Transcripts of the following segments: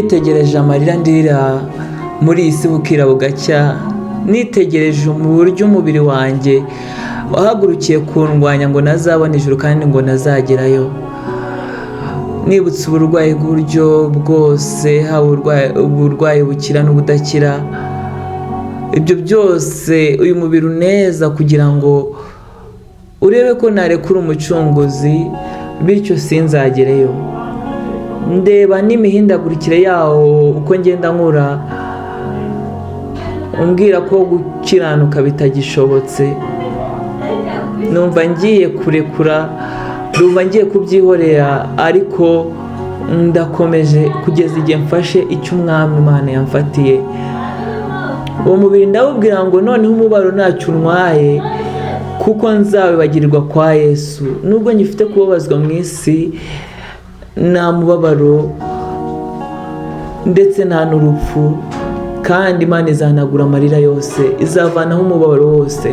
nitegereje amarira ndirira muri iyi si bukira bugacya, nitegereje mu buryo umubiri wanjye wahagurukiye kundwanya ngo nazabona ijuru kandi ngo nazagerayo. Nibutse uburwayi bw'uburyo bwose, haba uburwayi bukira n'ubudakira. Ibyo byose uyu mubiri uneza kugira ngo urebe ko narekura umucunguzi, bityo sinzagereyo. Ndeba n'imihindagurikire yawo uko ngenda nkura, umbwira ko gukiranuka bitagishobotse. Numva ngiye kurekura, numva ngiye kubyihorera, ariko ndakomeje kugeza igihe mfashe icyo Umwami Imana yamfatiye. Uwo mubiri ndawubwira ngo noneho umubabaro ntacyo untwaye, kuko nzabibagirwa kwa Yesu. Nubwo ngifite kubabazwa mu isi, nta mubabaro ndetse nta n'urupfu, kandi Imana izanagura amarira yose, izavanaho umubabaro wose.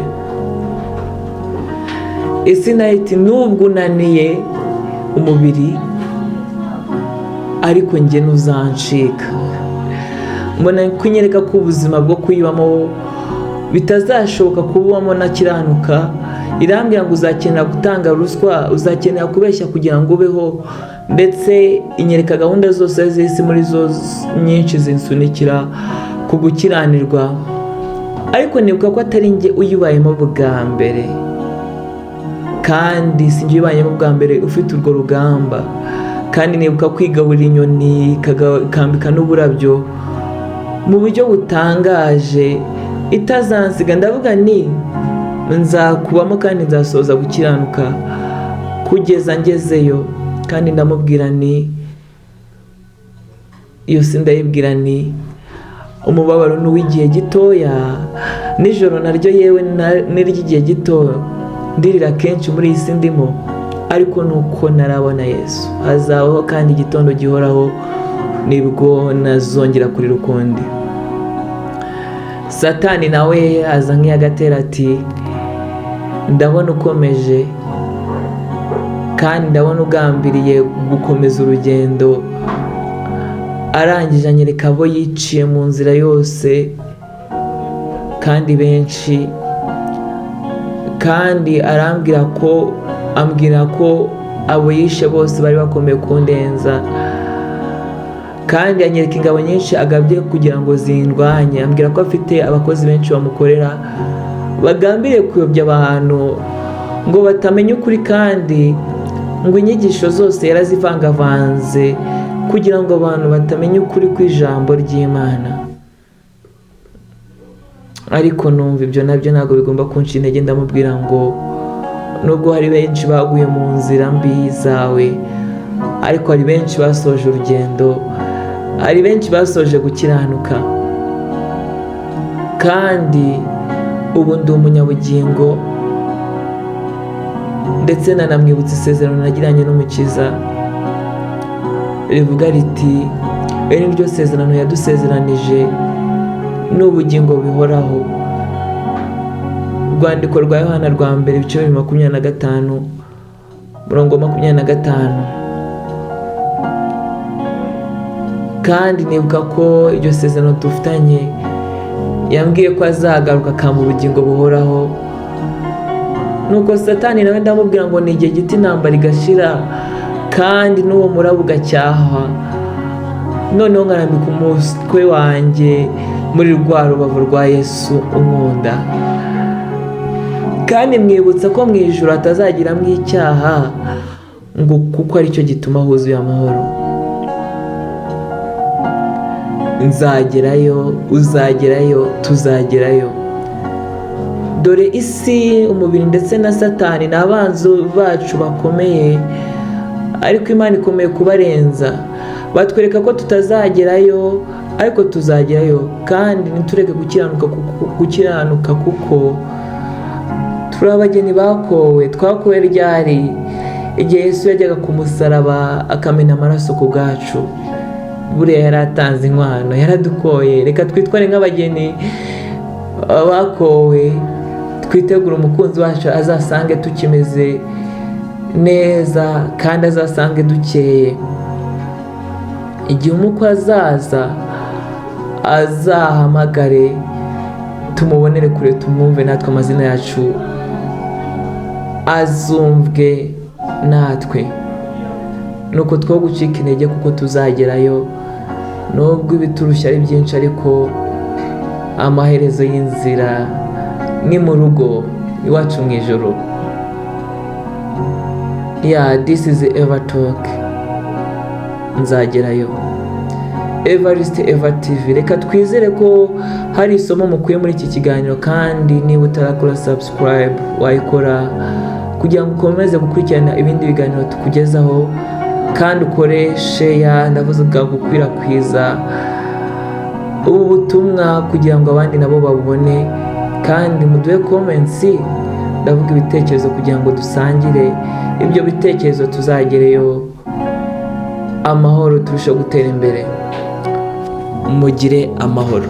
Isi nayo iti nubwo unaniye umubiri, ariko njye ntuzancika. Mbona kunyereka ko ubuzima bwo kuyibamo bitazashoboka kubamo nakiranuka. Irambwira ngo uzakenera gutanga ruswa, uzakenera kubeshya kugira ngo ubeho, ndetse inyereka gahunda zose z'isi muri zo nyinshi zinsunikira ku gukiranirwa. Ariko nibuka ko atari njye uyibayemo bwa mbere, kandi si njye uyibayemo bwa mbere ufite urwo rugamba. Kandi nibuka kwigaburira inyoni ikambika n'uburabyo mu buryo butangaje, itazansiga. Ndavuga ni nzakubamo kandi nzasoza gukiranuka kugeza ngezeyo. Kandi ndamubwira ni iyo si ndayibwira ni umubabaro ni uw'igihe gitoya, nijoro naryo yewe n'iry'igihe gito ndirira kenshi muri iyi si ndimo, ariko nuko narabona Yesu. Hazabaho kandi igitondo gihoraho, nibwo nazongera kurira ukundi. Satani nawe aza nk'iyagatera ati ndabona ukomeje, kandi ndabona ugambiriye gukomeza urugendo. Arangije anyereka abo yiciye mu nzira yose, kandi benshi, kandi ambwira ko abo yishe bose bari bakomeye kundenza. Kandi anyereka ingabo nyinshi agabye kugira ngo zindwanye. Ambwira ko afite abakozi benshi bamukorera bagambiriye kuyobya abantu ngo batamenya ukuri, kandi ngo inyigisho zose yarazivangavanze kugira ngo abantu batamenya ukuri kw'ijambo ry'Imana. Ariko numva ibyo nabyo ntabwo bigomba kunca intege. Ndamubwira ngo nubwo hari benshi baguye mu nzira mbi zawe, ariko hari benshi basoje urugendo, hari benshi basoje gukiranuka, kandi ubu ndi umunyabugingo. Ndetse nanamwibutsa isezerano nagiranye n'Umukiza rivuga riti iri niryo sezerano yadusezeranije, n'ubugingo bihoraho. Urwandiko rwa Yohana rwa mbere ibice 25 murongo 25. Kandi nibuka ko iryo sezerano dufitanye yambwiye ko azagaruka akampa ubugingo buhoraho. Nuko Satani nawe ndamubwira ngo ni igihe gito intambara igashira, kandi n'uwo muraba ugacyaha. Noneho nkarambika umutwe wanjye muri rwa rubavu rwa Yesu unkunda, kandi mwibutsa ko mu ijuru atazagiramo icyaha, ngo kuko aricyo gituma huzuye amahoro. Nzagerayo, uzagerayo, tuzagerayo. Dore isi, umubiri ndetse na Satani ni abanzi bacu bakomeye, ariko Imana ikomeye kubarenza. Batwereka ko tutazagerayo, ariko tuzagerayo. Kandi ntitureke gukiranuka kuko turi abageni bakowe. Twakowe ryari? Igihe Yesu yajyaga ku musaraba akamena amaraso ku bwacu. Buriya yaratanze inkwano, yaradukoye. Reka twitware nk'abageni bakowe, twitegura umukunzi wacu azasange tukimeze neza, kandi azasange dukeye. igihe umukwe azaza azahamagare tumubonere kure tumwumve, natwe amazina yacu azumvwe natwe. Nuko two gucika intege kuko tuzagerayo, nubwo ibiturushya ari byinshi, ariko amaherezo y'inzira ni mu rugo iwacu mu ijoro. This is Eva Talk. Nzagerayo. Evariste Eva TV. Reka twizere ko hari isomo mukuye muri iki kiganiro, kandi niba utarakora subscribe wayikora kugira ngo ukomeze gukurikirana ibindi biganiro tukugezaho, kandi ukore share, ndavuze bwa gukwirakwiza ubu butumwa kugira ngo abandi nabo babone, kandi muduhe comments, ndavuga ibitekerezo kugira ngo dusangire ibyo bitekerezo, tuzagereyo amahoro, turusheho gutera imbere. Mugire amahoro.